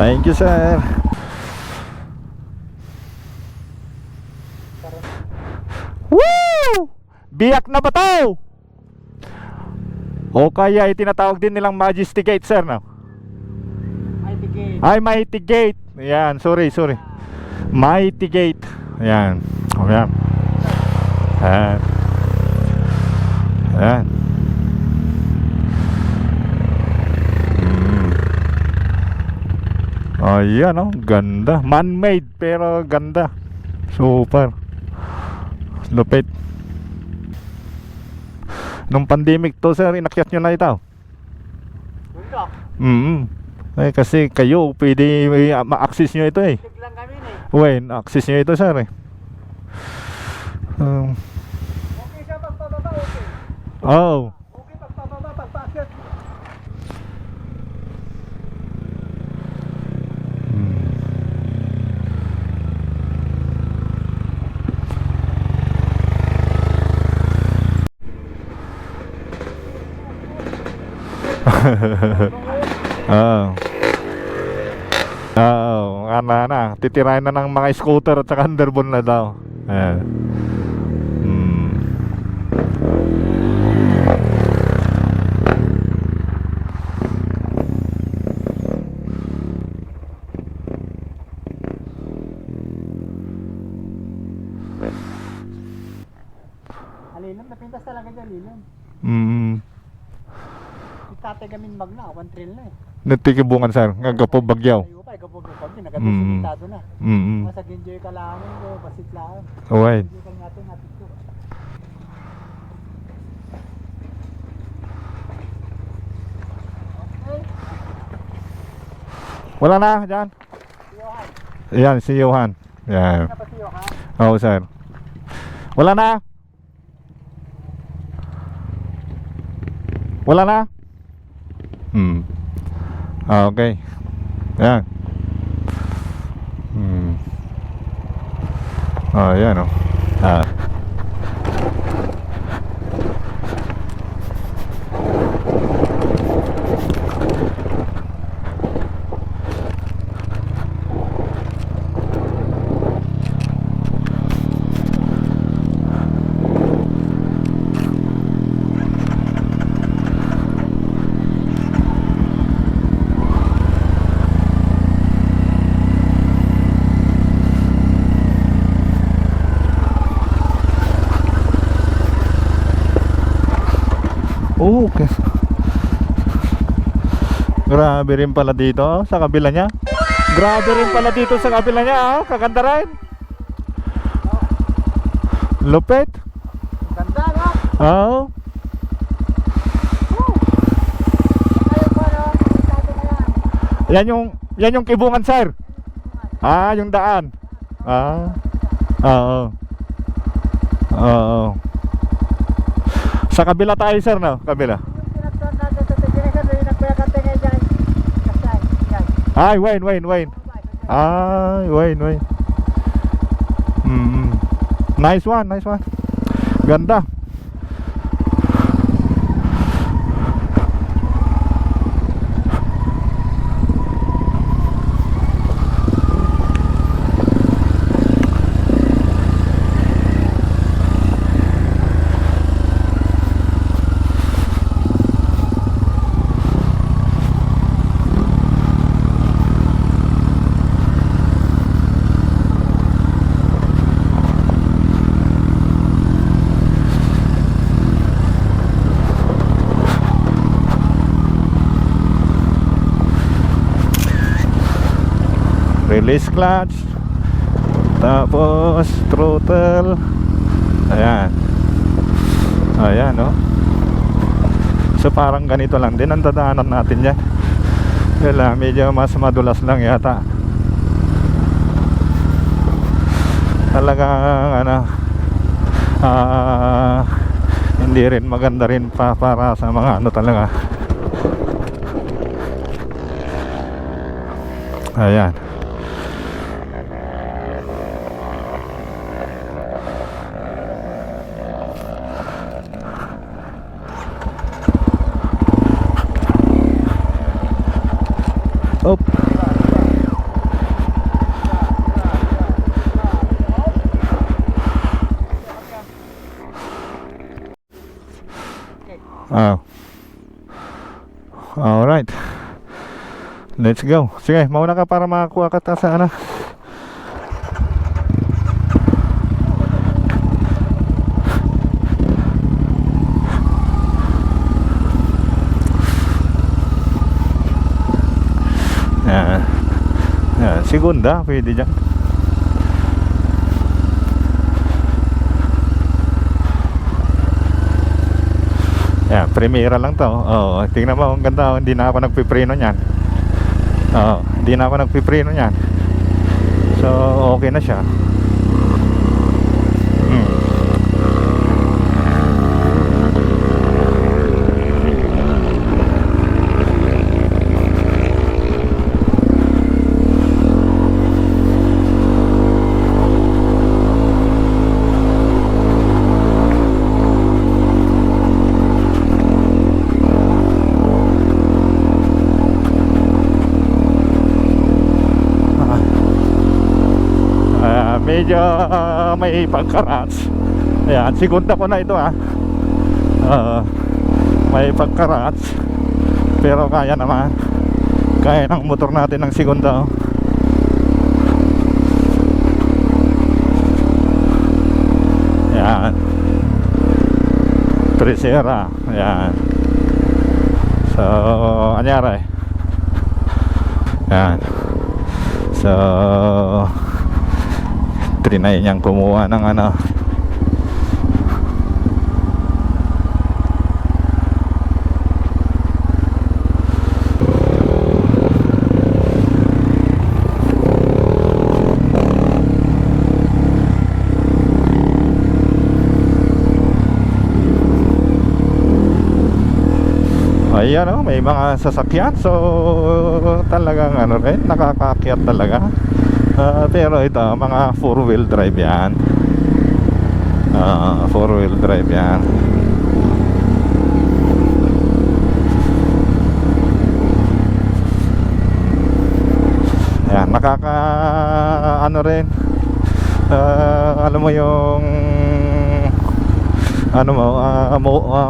Thank you, sir. Woo! Biyak na ba to? O kaya itinatawag din nilang Majesty Gate, sir, no? Mighty Gate. Ay, Mighty Gate. Ayan, sorry. Mighty Gate. Ayan. Ayan. Ayan. Ayan. Ayan, oh, ganda. Man-made pero ganda. Super. Lupit. Nung pandemic to, sir, inakyat nyo na ito. Bundok. Eh, kasi kayo, pwede ma-access nyo ito eh. Biglang kami eh. When, access nyo ito, sir eh. Okay siya pagpababa, okay. Oh. Okay pagpababa, pagpaakyat. Ana, titirahin na ng mga scooter at saka underbone na daw. Ayan. Alinom, napintas talaga dyan, alinom. Itatagamin magna, 1 trail na eh. Natikibungan, sir. Ngagapo bagyaw. Ayaw pa, ikaw po kami, nagkabisimitado na. Mm. Masag enjoy ka lang, basit lang. Alright. Enjoy ka natin, natin to. Okay. Wala na, dyan. Johan, Ayan, si Johan. Ayan. na pa si Johan. Oo, sir. Wala na. Wala na. Okay. Ayan. Ayan, oh. Okay. Grabe rin pala dito, oh, sa kabila niya. Grabe rin pala dito sa kabila niya, oh. Kaganda rin. Lupit. Ganda, no? Oo. Ayaw pa, no? Itado na yan. Yan yung Kibungan, sir. Ah, yung daan. Ah. Oo. Oo. Sa kabila tayo, sir, no? Kabila. Yung pinagtuan natin sa Tiginesa, yung nagpayakante ngayon dyan. Kasay, yan. Ay, Wayne. Ay, Wayne. Nice one. Ganda. Release clutch, tapos throttle. Ayan, no? So parang ganito lang din ang dadaanan natin yan. Kaya medyo mas madulas lang yata. Talagang hindi rin maganda rin para sa mga talaga. Ayan. Op. Oh. Alright. Let's go. Sige, mauna ka para makakuha ka ta sa ano. Yan. Yan. Segunda, pwede dyan. Yan, primera lang to. Oo, tingnan mo, ang ganda. Hindi na ako nagpipreno niyan. Oo, hindi na ako nagpipreno niyan. So, okay na siya. Medyo may pagkarats. Ayan, segunda ko na ito may pagkarats, pero kaya naman. Kaya ng motor natin ng segunda. Ayan, Tresera. Ayan. So, anyari. Ayan. So, trinay niyang kumuha ng ano. Ayan o, may mga sasakyan. So talagang ano rin, nakakaakyat talaga. Pero ito, mga 4-wheel drive yan. 4-wheel drive yan. Ayan, nakaka ano rin, alam mo yung ano mo,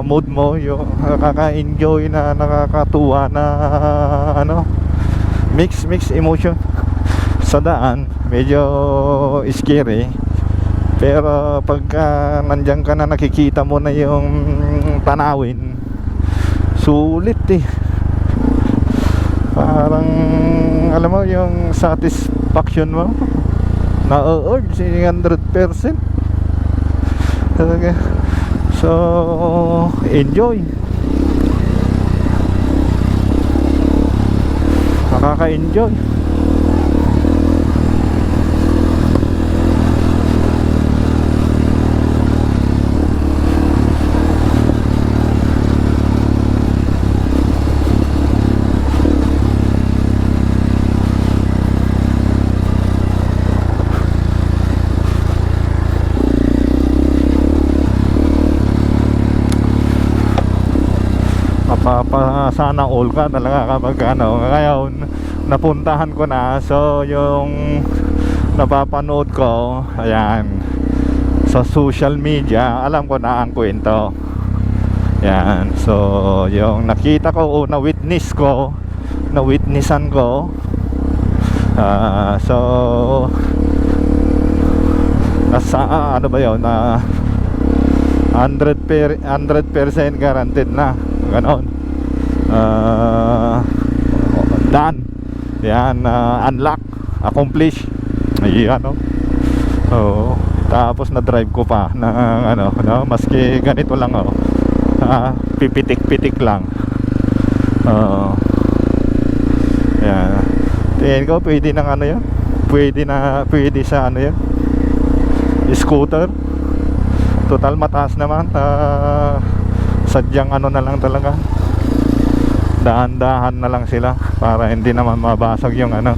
mood mo, yung nakaka-enjoy na, nakakatuwa na ano, mix emotion. Sa daan medyo scary, pero pagka nandiyan ka na, nakikita mo na yung tanawin, sulit parang alam mo yung satisfaction mo na-urge 100%. So enjoy, nakaka-enjoy. Sana all ka talaga kapag ano. Ngayon napuntahan ko na, so yung napapanood ko, ayan, sa social media, alam ko na ang kwento. Yan, so yung nakita ko o na-witnessan ko, so nasa ano ba yun, 100% guaranteed na ganon. Done. Yan, unlock, accomplish. Ayan, no? Oo. Tapos na-drive ko pa ng ano, no? Maski ganito lang, pipitik-pitik lang. Yan. Tingin ko pwede ng ano yan. Pwede sa ano yan, scooter. Total mataas naman. Sadyang ano na lang talaga, dahan-dahan na lang sila para hindi naman mabasag yung ano.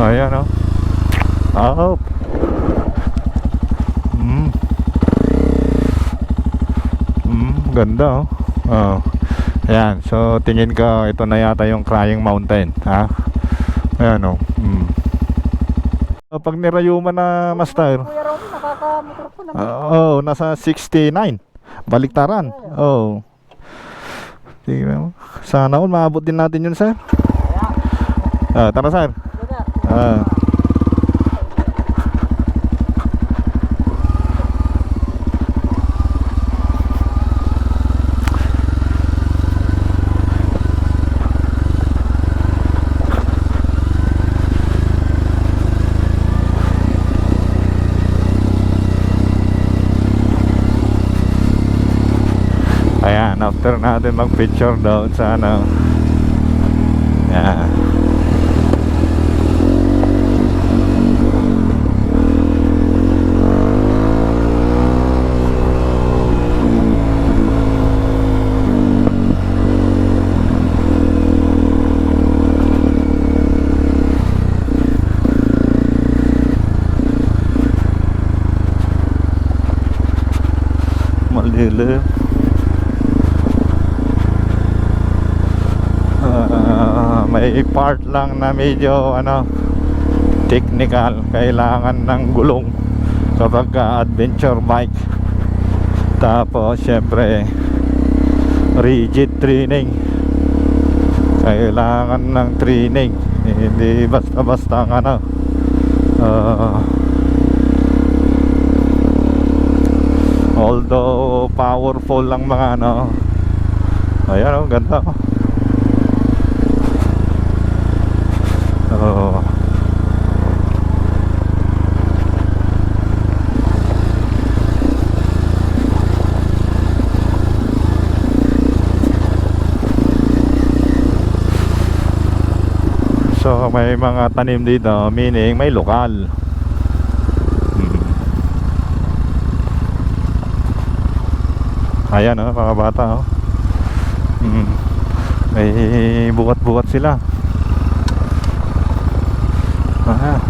Ayan, oh. Ganda, oh. Ayan, so tingin ko ito na yata yung Crying Mountain, ha? Ayan, oh. Pag nirayuman na master, Kuya Ronnie, nakakamotor po naman. nasa 69 baliktaran. Oh. Tingnan mo. Sana all maabot din natin yun, sir. Tara, sir. Ah. Ayan, after natin mag-picture doon sa ano. Ayan. Malilim. May part lang na medyo ano technical, kailangan ng gulong kapag adventure bike. Tapos syempre rigid training, kailangan ng training, hindi basta-basta ano. Although powerful lang mga ano. Ayan, oh, ganda. So may mga tanim dito, meaning may lokal. Ayan, oh, mga bata, oh. May bukat-bukat sila.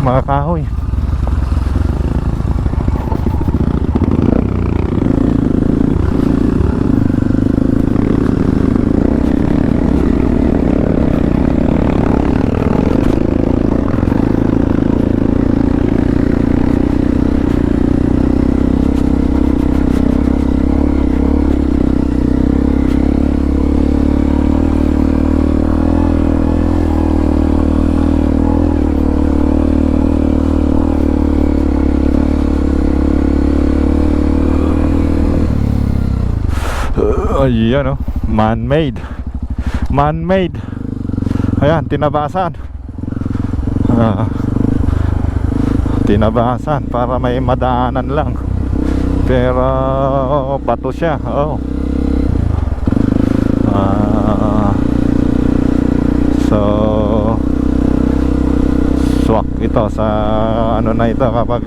Mga kahoy. Ayan, oh, man-made. Man-made. Ayan, tinabasan. Tinabasan para may madaanan lang. Pero bato siya. Oh. So swak ito sa ano na ito kapag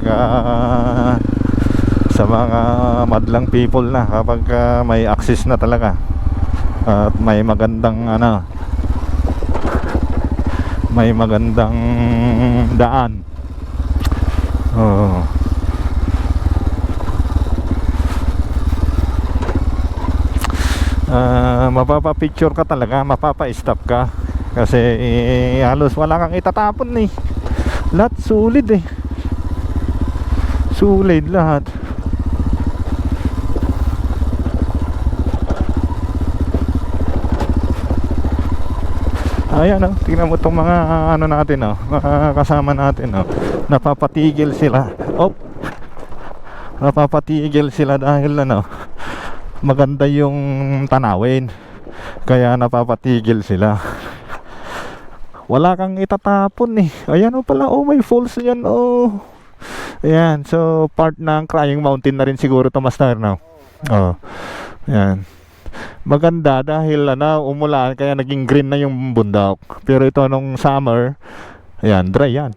sa mga madlang people na, kapag may access na talaga at may magandang ano, may magandang daan. Mapapa-picture ka talaga, mapapa-stop ka kasi halos wala kang itatapon eh. Lahat sulit eh, sulit lahat. Ayan, oh, tingnan mo itong mga ano natin, oh, mga kasama natin, oh. Napapatigil sila. Oh, napapatigil sila dahil ano, maganda yung tanawin, kaya napapatigil sila. Wala kang itatapon eh. Ayan, oh pala, oh, may falls yan, oh. Ayan, so part ng Crying Mountain na rin siguro ito, master, no? Oh, ayan. Maganda dahil ano, umulan kaya naging green na yung bundok. Pero ito nung summer, ayan, dry yan.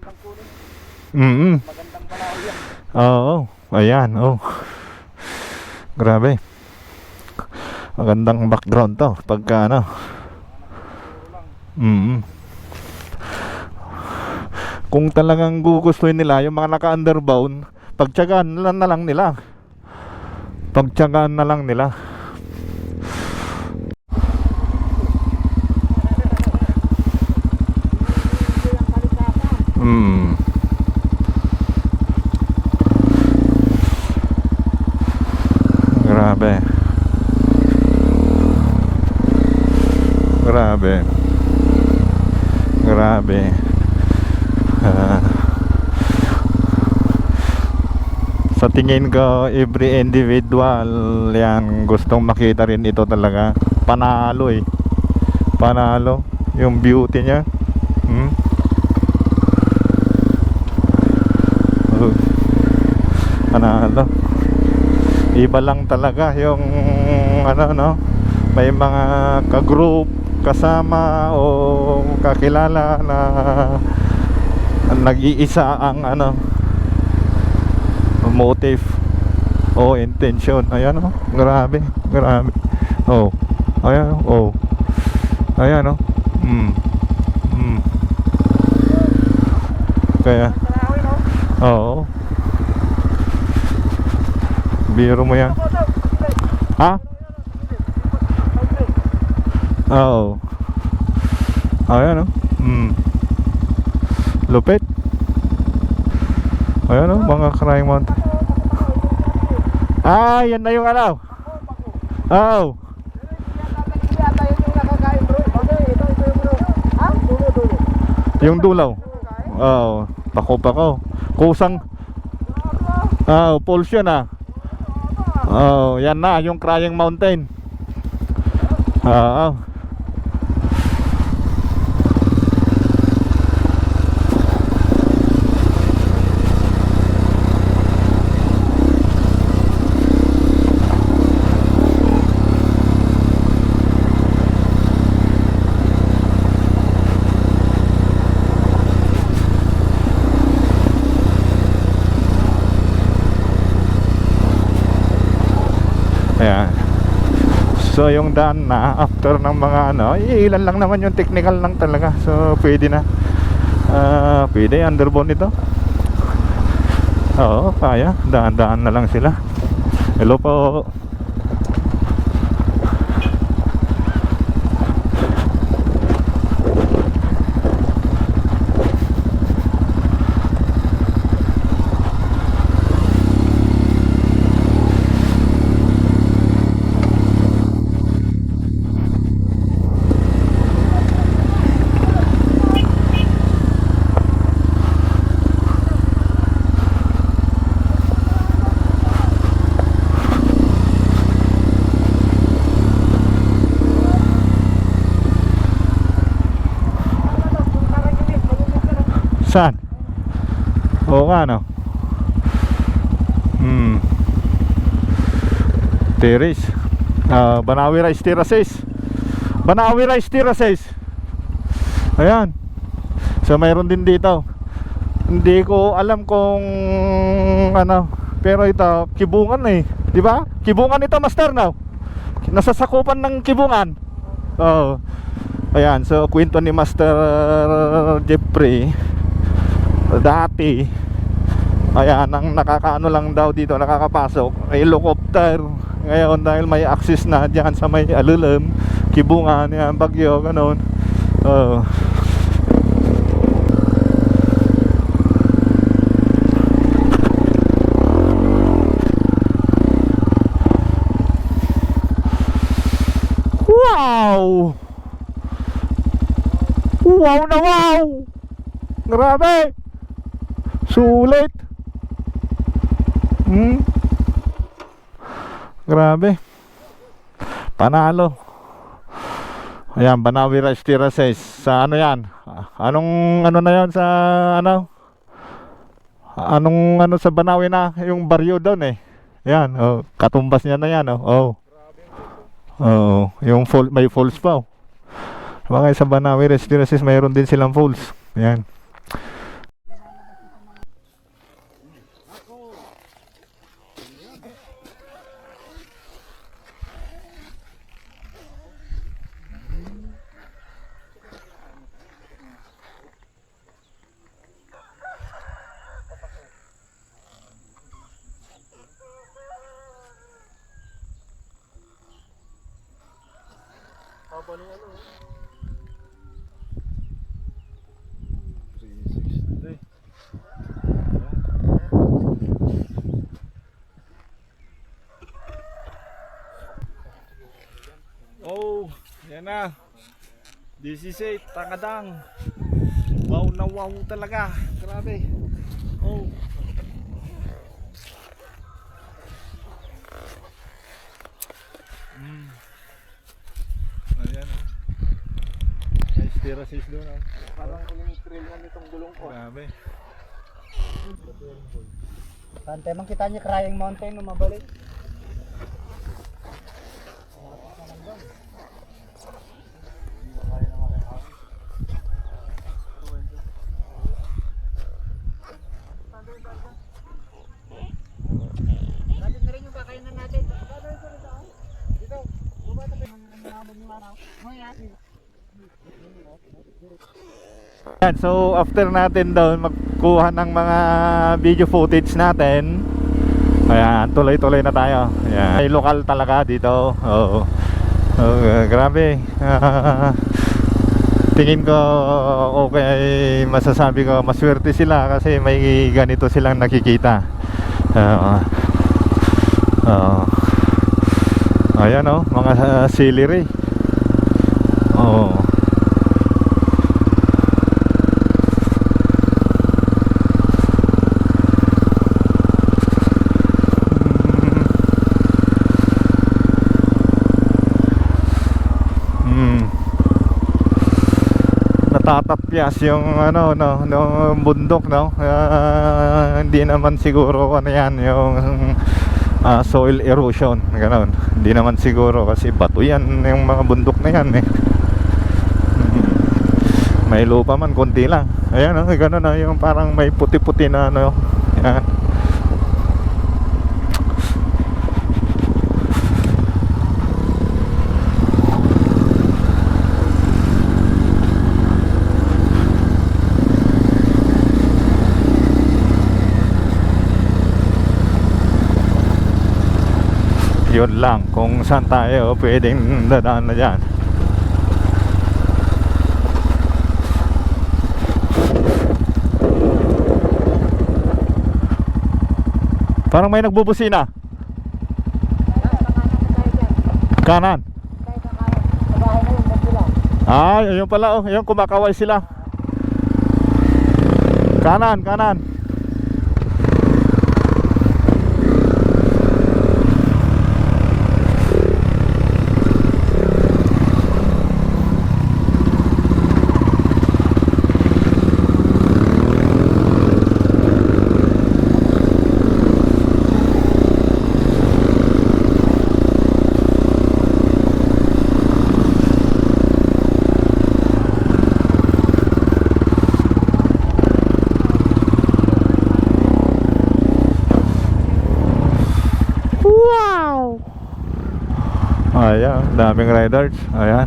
Magandang panahon yan. Oo, ayan, oh. Grabe. Magandang background to pagka ano. Kung talagang gugustuhin nila yung mga naka-underbound, pagtiyagaan na lang nila. Pagtiyagaan na lang nila. Grabe. Grabe. Ah, sa tingin ko, every individual yan gustong makita rin ito talaga. Panalo eh. Panalo. Yung beauty niya. Oh, panalo. Iba lang talaga yung ano no. May mga ka-group kasama o kakilala na nag-iisa ang ano motive o intention. Ayan oh, grabe, grabe. Oh, ayan oh, ayan oh. Kaya, oo. Biro mo yan. Ha? Oo. Ayan oh. Lupit. Ayan oh, mga crying mountain. Ah, yan na yung ano. Oo. Yung dulaw. Oo, pako-pako. Kusang. Oo, pulse yun ah. Oo, yan na, yung crying mountain. Oo. Ayan. So yung daan na after ng mga ano, ilan lang naman yung technical lang talaga. So pwede na. Pwede underbone ito. Oo, kaya. Daan-daan na lang sila. Hello po. Saan? Oo nga no. Terrace. Banawi Rice Terraces. Banawi Rice Terraces. Ayan. So mayroon din dito. Hindi ko alam kung ano, pero ito Kibungan eh, di ba? Kibungan ito, Master, no? Nasa sakupan ng Kibungan. Oh. Ayan, so kwento ni Master Jeffrey dati, ayan, ang nakakaano lang daw dito, nakakapasok ay helicopter. Ngayon dahil may access na dyan sa may Alulam, Kibungan, yan, Bagyo, ganon. Wow! Wow na wow! Grabe! Sulit! Grabe! Panalo! Ayan, Banawi Rice Terraces. Sa ano yan? Anong ano na yan sa ano? Anong ano sa Banawi na? Yung baryo doon eh. Ayan, oh, katumbas niya na yan oh. Oh. Oh, yung fall, may falls pa oh. Bakit sa Banawi Rice Terraces mayroon din silang falls. Ayan. Haba ng ano. 360. Oh, yan na. This is it, Tangadang. Wow na wow talaga. Grabe. Oh. Ayan oh. Nice terraces doon oh. Parang uling trail yan itong gulong ko. Grabe. Kante man kita niya Crying Mountain nung mabalik. Natin na rin yung kakayanan natin. Dito, baba tayo ng nabog ng araw. Yan, so after natin doon magkuha ng mga video footage natin, ayan, tuloy-tuloy na tayo. Ayan. May lokal talaga dito. Oo. Grabe. Tingin ko okay, masasabi ko maswerte sila kasi may ganito silang nakikita. Ayan oh, mga celery. Oo. Natatapyas yung ano no, yung bundok no. Hindi naman siguro ano yan yung soil erosion gano'n. Hindi naman siguro kasi bato yan yung mga bundok na yan eh. May lupa man konti lang. Ayan no, gano'n na yung parang may puti-puti na ano. Yan. Yun lang kung saan tayo pwedeng dadaan na dyan. Parang may nagbubusina. Kanan. Ay, ayun pala oh, ayun kumakaway sila. Kanan, kanan. Ayan, daming riders. Ayan.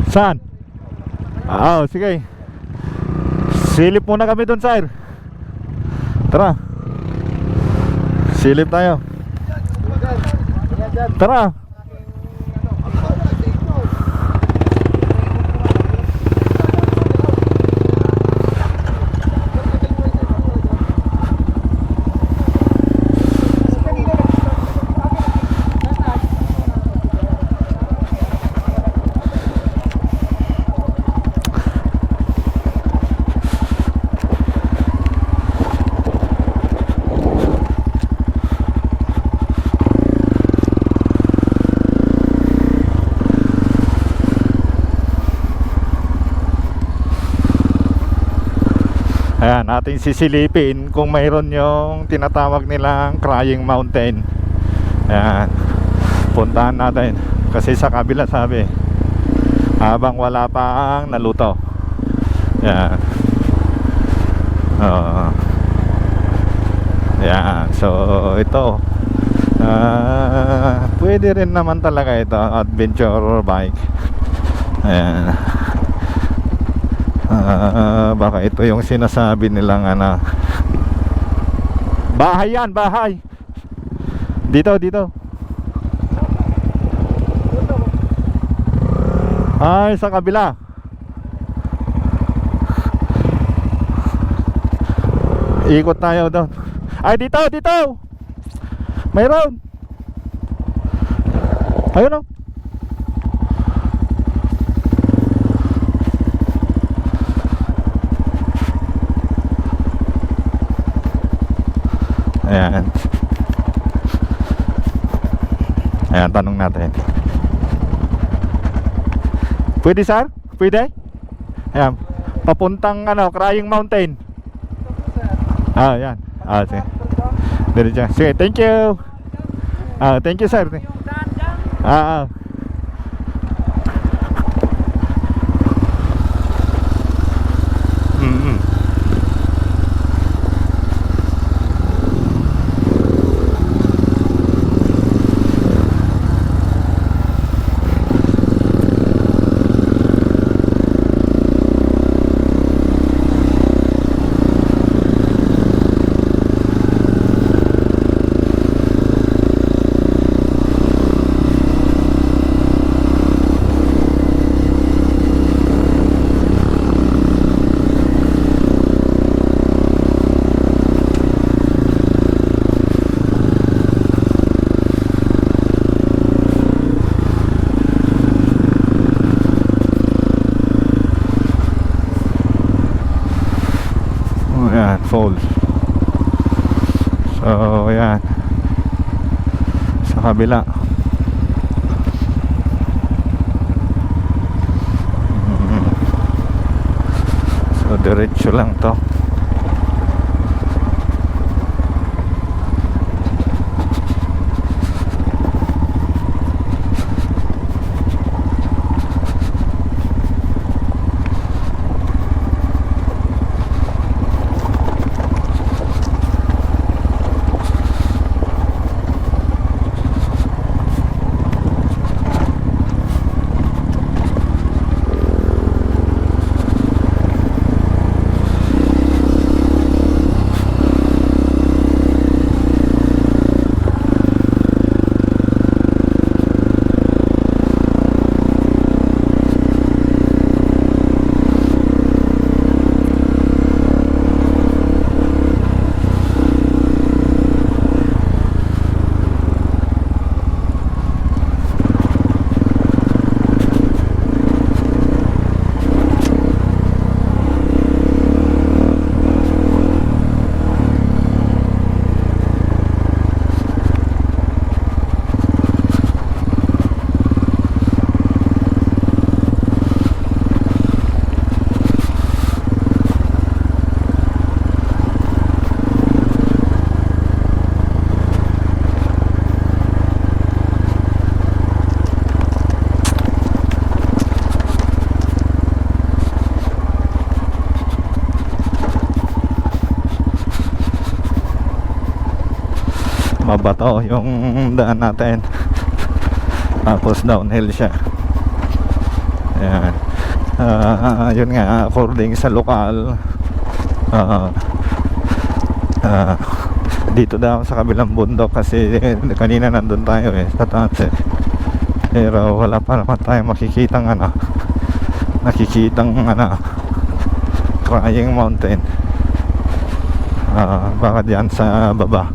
Saan? Ah, oh, sige. Silip muna kami dun, sir. Tara. Silip tayo. Tara. Ayan, ating sisilipin kung mayroon yung tinatawag nilang Crying Mountain. Ayan, puntahan natin. Kasi sa kabila sabi, habang wala pa ang naluto. Ayan. Ayan, so ito pwede rin naman talaga ito, adventure bike. Ayan. Baka ito yung sinasabi nilang ano. Bahay yan, bahay. Dito, dito. Ay, sa kabila. Ikot tayo doon. Ay, dito, dito. Mayroon. Ayun o. Ayan. Ayan, tanong natin. Pwede, sir? Pwede? Ayan. Papuntang Crying Mountain. Ah, ayan. Ah, sige. Diretso. Sige, thank you. Ah, thank you, sir. Ah, ah. Mm-mm. Ayan, falls. So, ayan. Sa kabila. So, diretso lang to. Mabato yung daan natin, tapos downhill siya. Ayan. Yun nga, according sa lokal, dito daw sa kabilang bundok, kasi kanina nandun tayo sa taas pero wala pa naman tayo makikitang Crying Mountain. Baka diyan sa baba.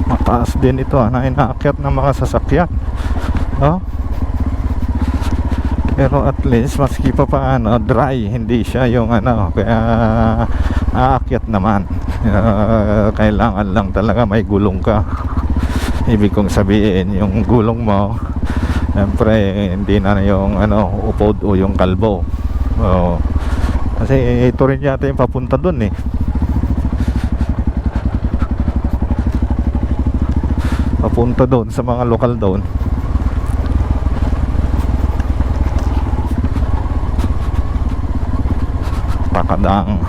Mataas din ito na inaakyat ng mga sasakyan. Pero at least maski pa paano dry, hindi siya yung kaya aakyat naman. Kailangan lang talaga may gulong ka. Ibig kong sabihin, yung gulong mo siyempre hindi na yung upod o yung kalbo. Kasi ito rin yata yung papunta dun papunta doon sa mga lokal doon. Pakadang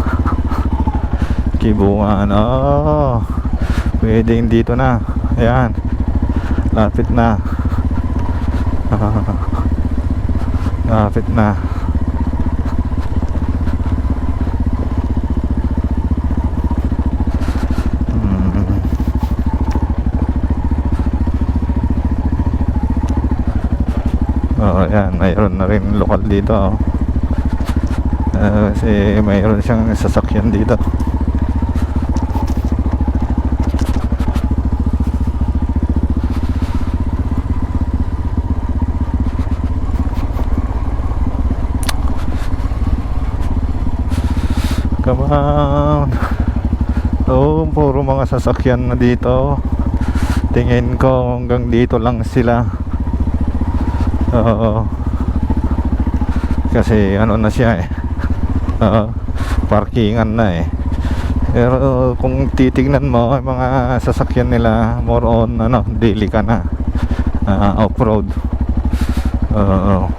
Kibungan. Pwedeng dito na. Ayan, lapit na. Lapit na. Oo, yan, mayroon na rin lokal dito, oh. Kasi mayroon siyang sasakyan dito. Come on. Oh, puro mga sasakyan na dito. Tingin ko hanggang dito lang sila. Oo. Kasi ano na siya eh. Parkingan na eh. Pero kung titignan mo ang mga sasakyan nila, more on ano, daily ka na. Off-road. Oo.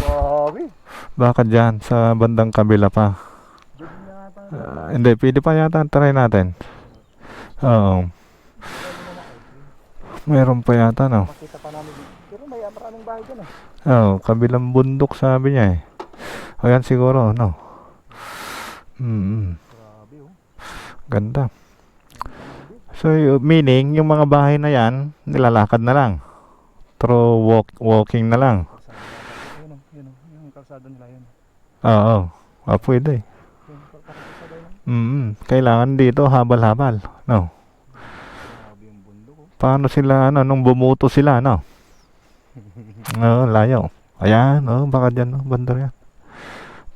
Grabe. Baka dyan sa bandang kabila pa. Hindi, pwede pa yata. Try natin. Oo. Meron pa yata, no? Makita pa namin dito. Pero may maraming bahay dyan eh. Oo, kabilang bundok sabi niya eh. Ayan siguro, no? Grabe oh. Ganda. So, meaning, yung mga bahay na yan, nilalakad na lang. Through walking na lang. Yun oh, yung kalsada nila yun. Oo. Pwede. Yung kalsada yun. Kailangan dito habal-habal, no? Grabe yung bundok oh. Paano sila, ano, nung bumuto sila, no? Oo, layo. Ayan, baka dyan, no? Banda yan.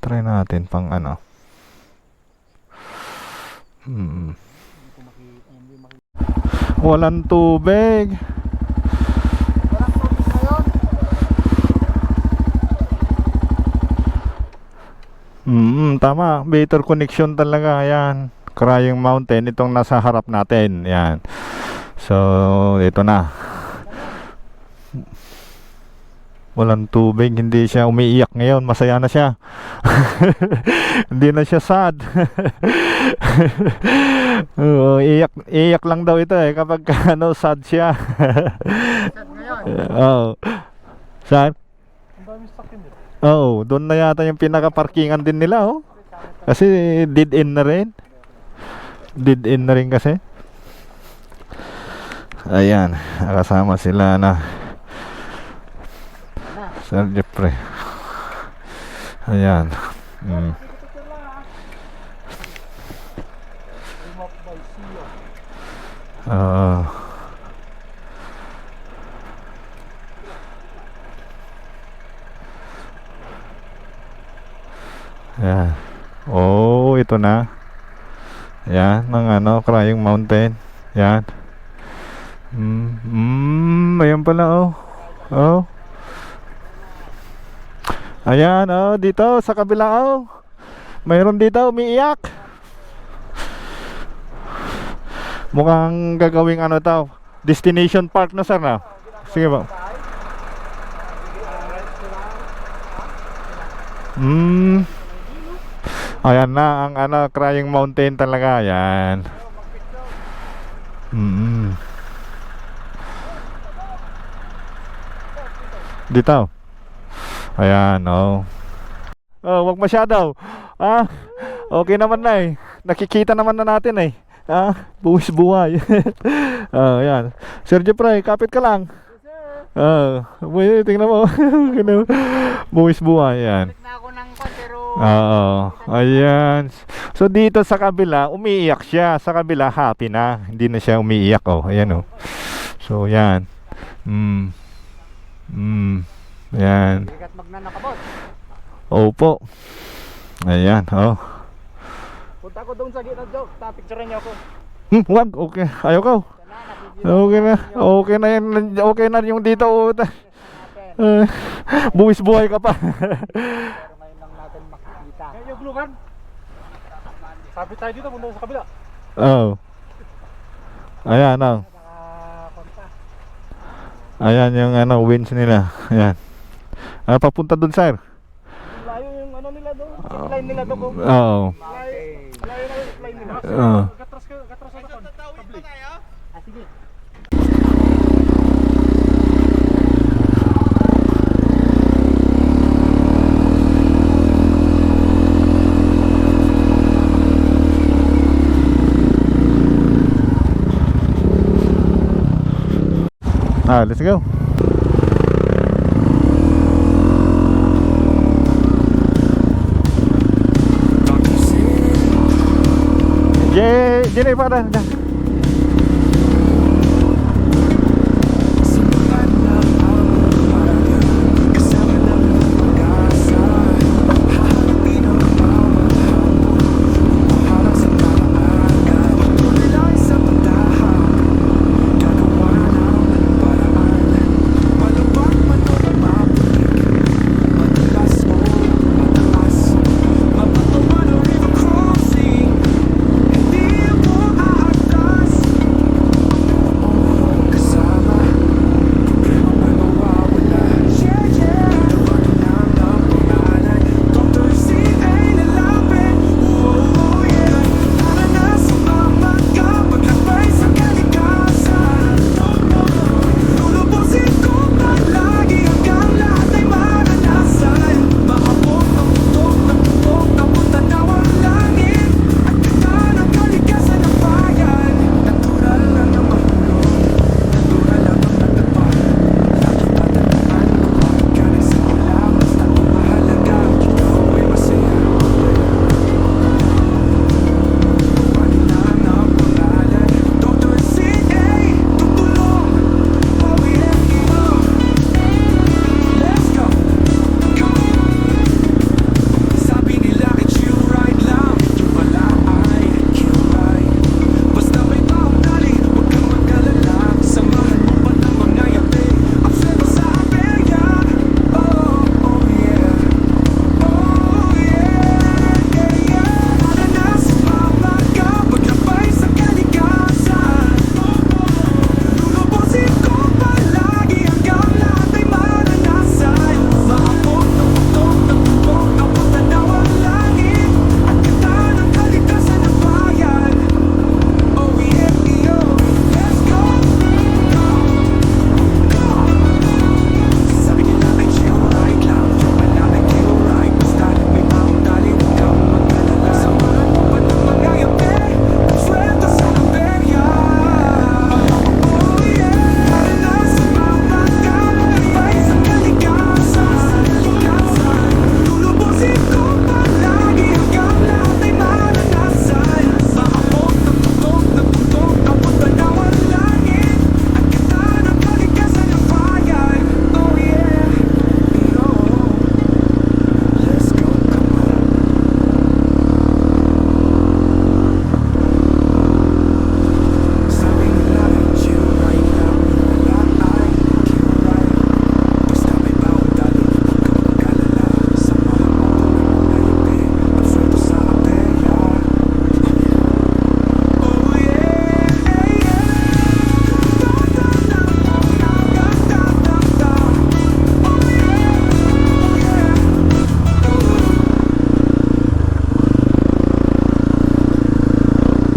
Try natin pang ano. Hindi ko makita. Hindi makita. Walang tubig. Walang tubig ngayon. Tama. Better connection talaga. Ayan. Crying Mountain. Itong nasa harap natin. Ayan. So, ito na. Walang tubig. Hindi siya umiiyak ngayon. Masaya na siya. Hindi na siya sad. Iyak lang daw ito eh. Kapag ano, sad siya. Oh. Saan? Ang dami sakyan dito. Oh, doon na yata yung pinaka-parkingan din nila, oh. Kasi dead end na rin. Dead end na rin kasi. Ayan, kasama sila na Sir Jeffrey. Ayan. Remove by CEO. Ayan. Oh, ito na. Ayan, ng ano, Crying Mountain. Ayan. Ayan pala, oh. Oh. Ayan, oh, dito sa kabila, oh. Mayroon dito umiiyak. Mukhang gagawing ano tao, destination park na, sir, na. Sige ba? Ayan na ang ano, Crying Mountain talaga. Ayan. Dito. Ayan, oh. Oh, wag masyado. Okay naman na eh. Nakikita naman na natin eh. Buwis buhay. Ayan. Sir Jeffrey, kapit ka lang. Tingnan mo. Buwis buhay, ayan. Na ako ng pero Ayan. So dito sa kabila, umiiyak siya. Sa kabila, happy na. Hindi na siya umiiyak, oh. Ayan, oh. So, yan. Ayan. bigat magnanakabot. Opo. Ayan, oh. Punta ko doon sa gitna, Joke. Picturean niyo ako. Wag, okay. Ayaw ko. Okay na. Okay na yan. Okay na yung dito. Buwis buhay ka pa. Pero ngayon lang natin makikita. Kaya yung blue can. Sabi tayo dito, punta sa kabila. Oh. Ayan, oh. Nakakonta. Ayan yung ano, winch nila. Ayan. Papunta dun, sir. Layo yung ano nila doon. Line nila doon. Oo. Layo. Malayo na yung line nila. Gatras ako kon. Kabli. Ah, sige. Let's go. Jadi pada dah.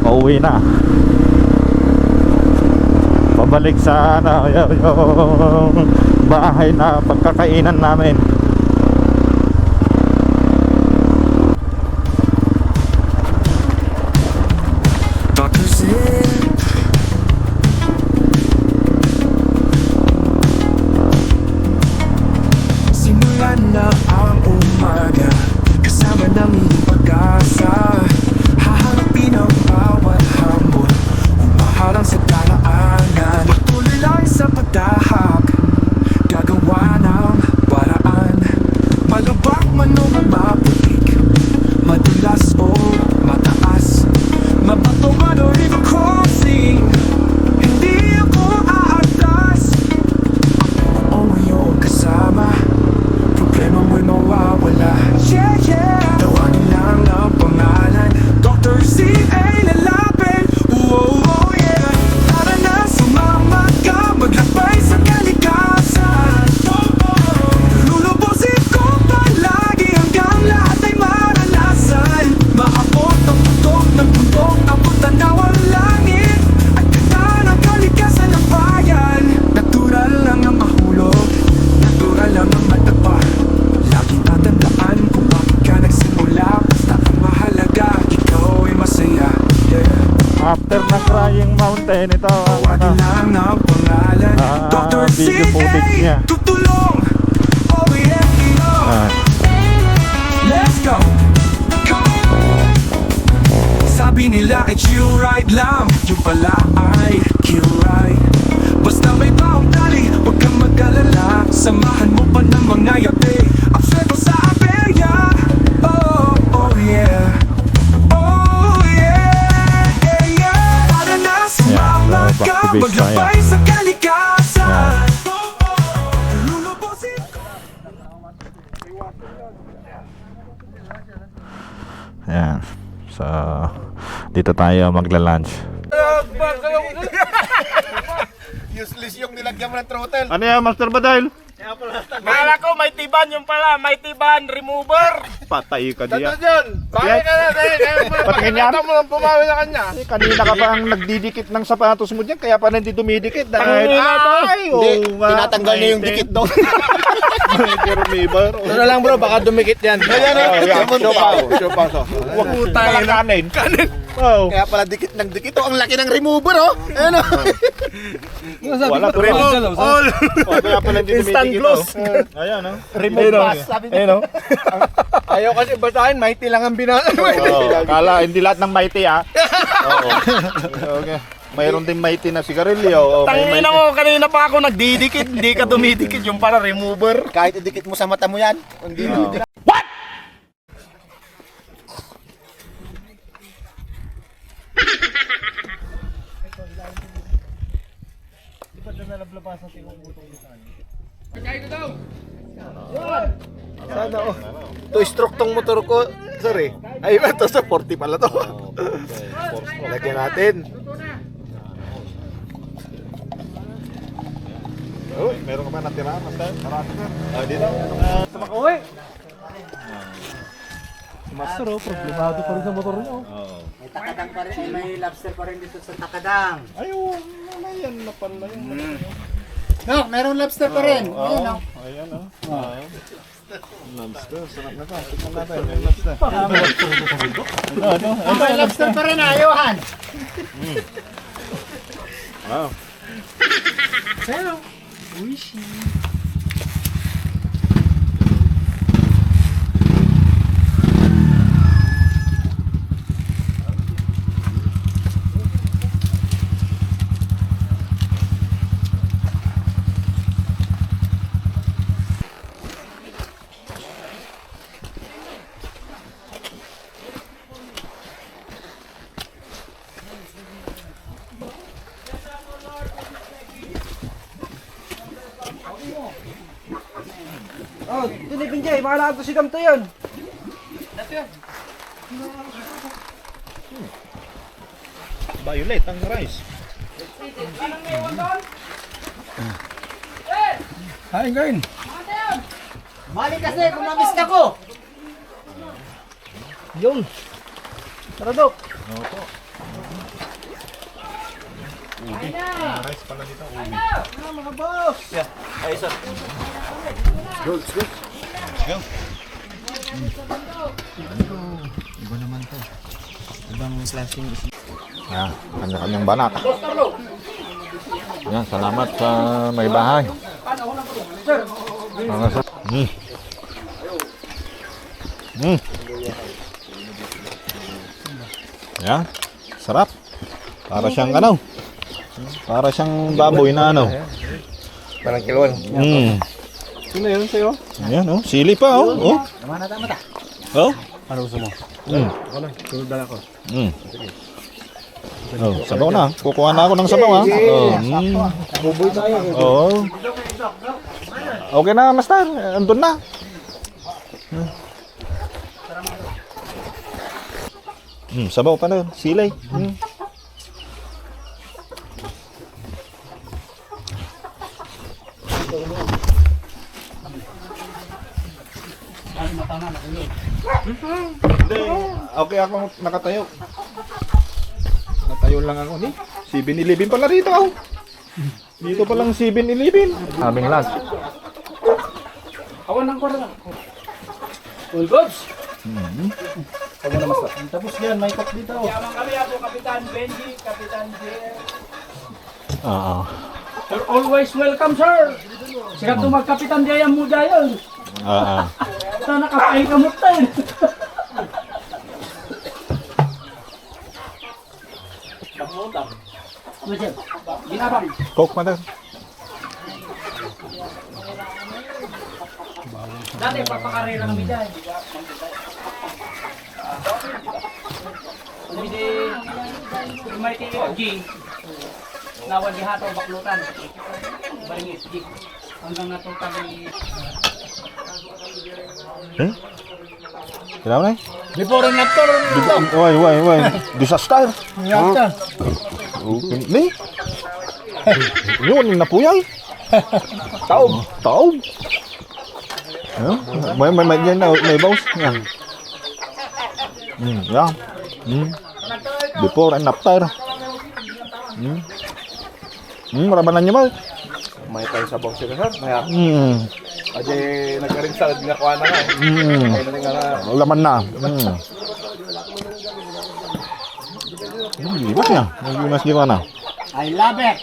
Pauwi na. Pabalik sa yung bahay na pagkakainan namin. Doctors in simulan na ang umaga, kasama ng iyong pag-asa. Haharapin ang bawat hamon, umaharang sa daraanan. Patuloy lang sa pagdahak, gagawa ng paraan. Mountain. Ito ang Tawagin lang ang pangalan Dr. video footage niya. CA tutulong. Oh yeah, Ah. let's go. Sabi nila ay chill ride lang, yung pala ay kill ride. Basta may baong tali, huwag kang mag-alala. Samahan mo pa ng mga yape, ang sweldo sa aperya. Oh, oh yeah. Oh yeah, yeah, yeah. Para na sumama Yeah, ka, back to base maglabay sa kalikasan. Lulubusin ko. Ayan. So, dito tayo magla-lunch. Useless yung nilagyan mo ng throttle. Ano yan, Master Badal? Kala ko may tiban yung pala, may tiban remover. Patay ka diyan. Yun! Bakit ka na? Patingin yan? mo lang pumawi na kanya. Eh, kanina ka pa ang nagdidikit ng sapatos mo dyan, kaya pa hindi dumidikit dahil... Ay, Tinatanggal niya yung dikit daw. Remember. Ano lang bro, baka dumikit yan. Huwag mo tayo kanin. Kanin. Oh. Kaya pala dikit ng dikit. Oh, ang laki ng remover oh. Ano? Wala to. All. Kaya pala hindi Instant dumidikit. close. Ayan, oh. Remove pass. Sabi niya. Ayaw kasi basahin, mighty lang ang binasa. Kala, hindi lahat ng mighty, ah. Oo. Okay. Mayroon din mighty na sigarilyo. Oh, may Tangina mo, kanina pa ako nagdidikit, hindi ka dumidikit yung para remover. Kahit idikit mo sa mata mo yan. Hindi Oo. Sana oh. To stroke tong motor ko. Sorry. Ay ba to sa 40 pala to. Lagyan natin. Oh, meron ka ba natira, Master? Marami na. Dito. Uy! Master, oh, problemado pa rin sa motor niya. Oo. May takadang pa rin, may lobster pa rin dito sa takadang. Ayun, yan na pala yun. No, merong lobster pa rin. Ayun, no. Ayan, oh. Lobster, sarap na to. Tignan natin yung lobster. Ano? May lobster pa rin, ayawan. Wow. Oh, ito ni Binjay, makalakad to si Gamto yun. Violet ang rice. Hain kain. Mali kasi, kung mamiss ka ko. Yun. Tara, Dok. Rice pala dito. Mga boss. Yan, kanya-kanyang banat. Yan, salamat sa may bahay. Mga sa... Yan, sarap. Para siyang ano? Para siyang baboy na ano? Parang kilon. Sino yun sa'yo? Ayan, oh. Sili pa, oh. Oh. Tama na, tama na. Oh. Ano gusto mo? Ako lang, tulad na ako. Oh, sabaw na. Kukuha na ako ng sabaw, ha. Oh. Buboy tayo. Oh. Okay na, Master. Andun na. Sabaw pa na. Silay. Hindi. Okay ako nakatayo. Nakatayo lang ako ni. 7-Eleven pala rito ako. Dito palang 7-Eleven. Aming lunch. Awan ng kwarang. All goods! Tapos yan, may cup dito. Yaman kami ako, Kapitan Benji, Kapitan Jer. Oo. Sir, always welcome, sir. Sikat to magkapitan Jaya mo dayon. Oo. Ito nakapain ka mo tayo. Ginabang. Coke man. Dati, pagpakarera kami dyan. Kami di, may TFG. Nawal di hato, baklutan. Baring SG. Hanggang nato kami. Eh? Kailangan na eh? Before and after. Uy. Disaster. After. Ni? Yun, napuyay. Taob. Ano? May yan na, may bawas. Yan. Yan. Before and after. Marabanan niya ba? May tayo sa bawang sila, sir. Maya. Aje, nagkarin sa ginakuha na nga. Ayun na nga na. Laman na. Libat niya. Nagbimas gimana? I love it.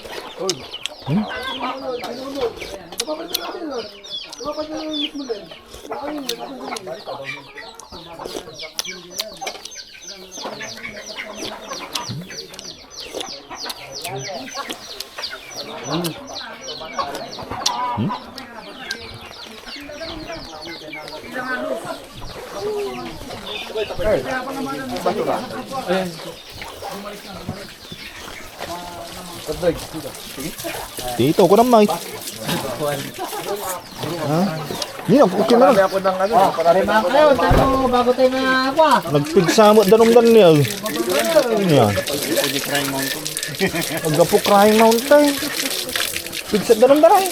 Dito ko naman. Ha? Hindi na, okay na lang. Ako ng ano. Lima kayo, tayo bago tayo na ako. Nagpigsamot danong niya. Yan. Naggapo Crying Mountain. Pigsat danong daray.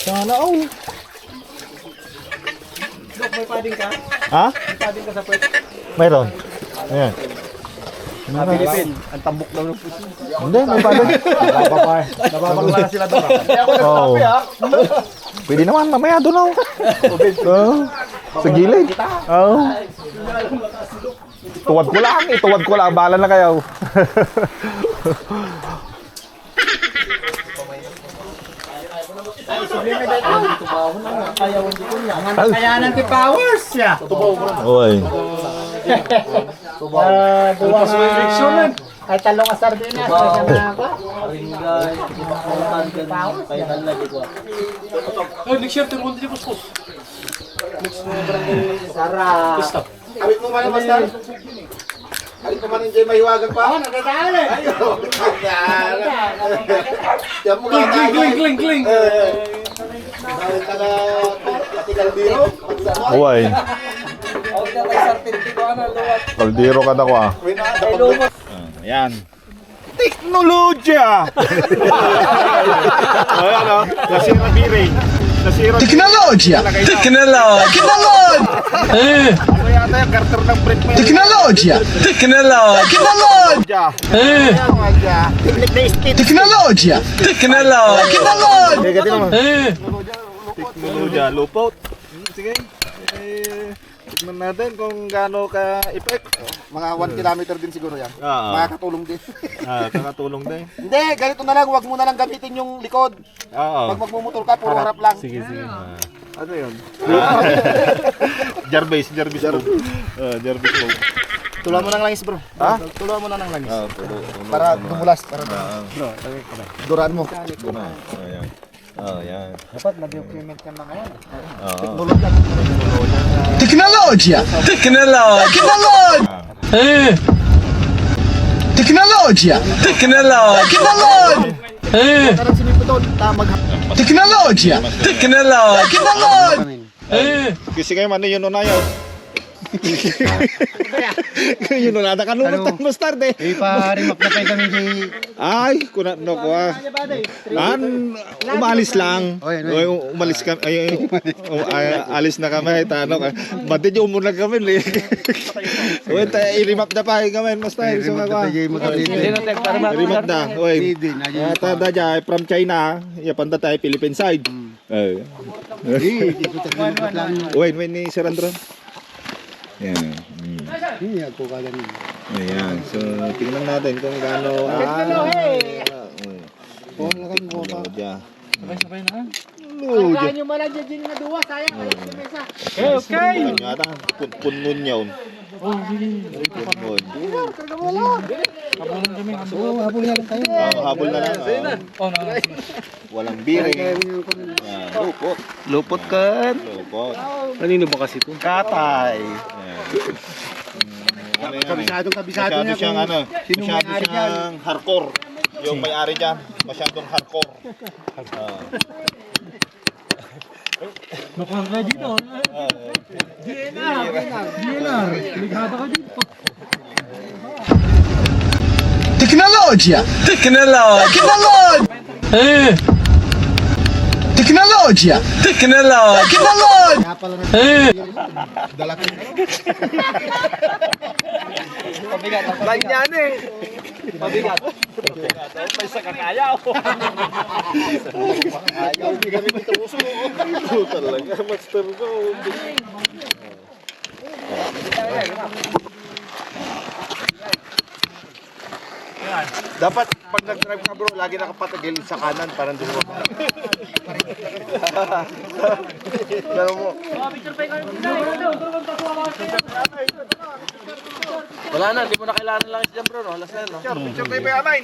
Sana all. Dok, may pading ka? Ha? May pading ka sa pwede? Mayroon. Ayan. Pilipin. Ang tambok daw ng puso. Hindi, may pala. Nababangla na sila doon. Oo. Pwede naman, mamaya doon ako. Oo. Sa gilid. Oo. Ituwad ko lang. Bahala na kayo. Kayanan ti Powers ya. Oy. Duwa nga. Ay talong ka sardinas. Kaya na ako. Sarap. Awit mo man ang master. Awit mo man ang Jay Mahiwagan pa. Nagkakain eh. Ayun. Yan mo nga. Gling. Awit ka na katigal dito. Oy. Kaldero ka na ko ah. Ayan. Teknolodya! Ayan o. Nasira biring. Teknolojia! Teknolojia! Ano yata yung garter ng brake mo yan? Teknolojia! Teknolojia! Teknolojia! Teknolojia! Negative naman. Teknolodya. Loopout. Sige. Tignan natin kung gaano ka-effect. Mga 1 kilometer din siguro yan. Oo. Makakatulong din. Kakatulong din. Hindi, ganito na lang. Huwag mo na lang gamitin yung likod. Oo. Pag magmumotor ka, puro harap lang. Sige. Ano yun? Jarvis Move. Jarvis Move. Tulan mo ng langis, bro. Ha? Tulan mo na ng langis. Tulo. Para dumulas. Para duraan mo. Ayan. Yan. Dapat na-document ka na ngayon. Teknolojia! Teknolojia! Teknolojia! Teknolojia! Karang sinipo doon, tamag. Teknolojia! Teknolojia! Kasi kayo man yun na yaw. Yun na nada kanunod mas tarde. Iparimak na tayo kami di... Ay, kuna no ko ah. Umalis lang. Oy, umalis kami. Alis na kami tano ka. Bati jo muna kami li. Oy, i-remap na pa kami mas tayo so ka. I-remap na. Oy. Ata da from China, ya panda tayo Philippine side. Win ni Sir Andron. Yan. Ayan. So, tingnan natin kung gaano. Sabay-sabay na. Kaya nyo malang dyan nga duwa, sayang kayo sa mesa. Okay. Punmun yun. Oh, sige. Punmun. Kabulan kami. Habol na lang tayo. Habol na lang. Oh, no. Walang biring. Lupot. Lupot kan. Lupot. Kanino ba kasi ito? Katay. Ano yan? Kabisadong Masyado niya siyang kung sino masyado may-ari siyang hardcore. Yung may-ari dyan, masyadong hardcore. Nakuha ka dito. DNR. Ligado ka dito. Teknolojia! Teknolojia! Teknolojia! Teknolojia! Lain yan eh. Mabigat. May sa kakaya. Ayaw, hindi kami matuso. Ito talaga, master ko. Dapat pag nag-drive ka bro, lagi nakapatagilid sa kanan para hindi mo Lalo mo. Wala na, hindi mo na kailangan lang dyan bro, no? Alas na, no? Picture tayo ba yaman?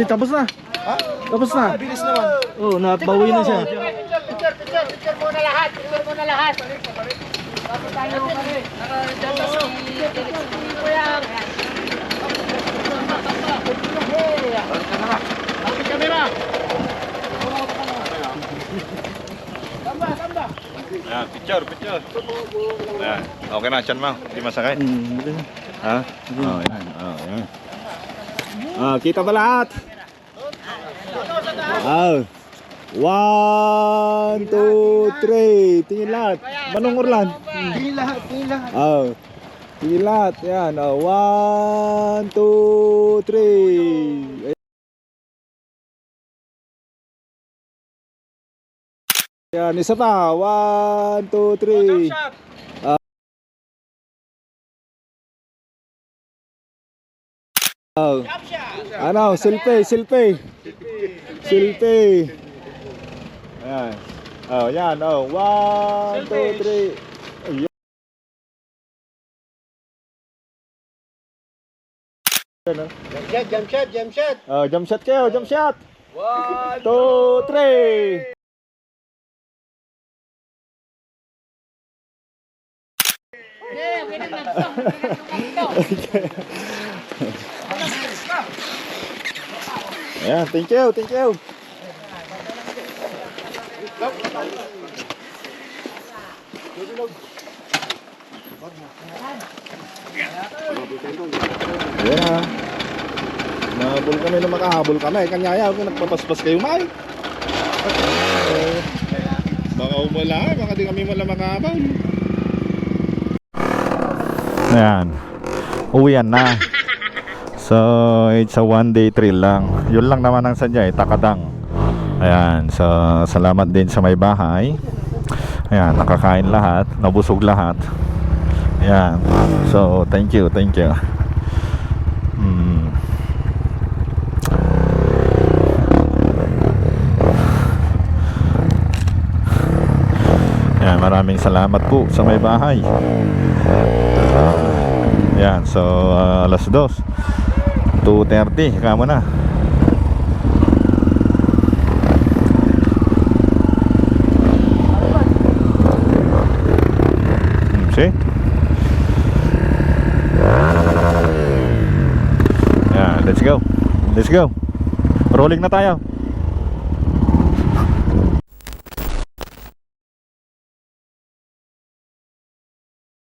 Tapos na. Ha? Tapos na. Bilis naman. Oo, nabawi na siya. Picture muna lahat. Picture muna lahat. Tapos tayo kami. Ayan, picture. Ayan. Okay na, chan mo. Hindi masakit. Ha? Oh, yan. Oh, yan. Kita ba lahat? 1, 2, 3. Tingin lahat. Manong Orlan. Tingin lahat. Tingin lahat. Yan. 1, 2, 3. Yan, isa pa. 1, 2, 3. Ano, selfie. Ayan. Oh, yan. 1, 2, 3. Jump shot. Oh, jump shot kayo, jump shot. 1, 2, 3. Ayan, thank you. Ayan na. Nahabol kami na makahabol kami. Kanyaya, kung nagpapaspas kayo, may. Baka umula, baka di kami mala makahabol. Ayan. Uwian na. So, it's a one-day thrill lang. Yun lang naman ang sadya, takadang. Ayan. So, salamat din sa may bahay. Ayan, nakakain lahat, nabusog lahat. Ayan. So, thank you. Ayan, maraming salamat po sa may bahay. Ayan, so alas 2:30, kamo na. See? Yeah, let's go. Rolling na tayo.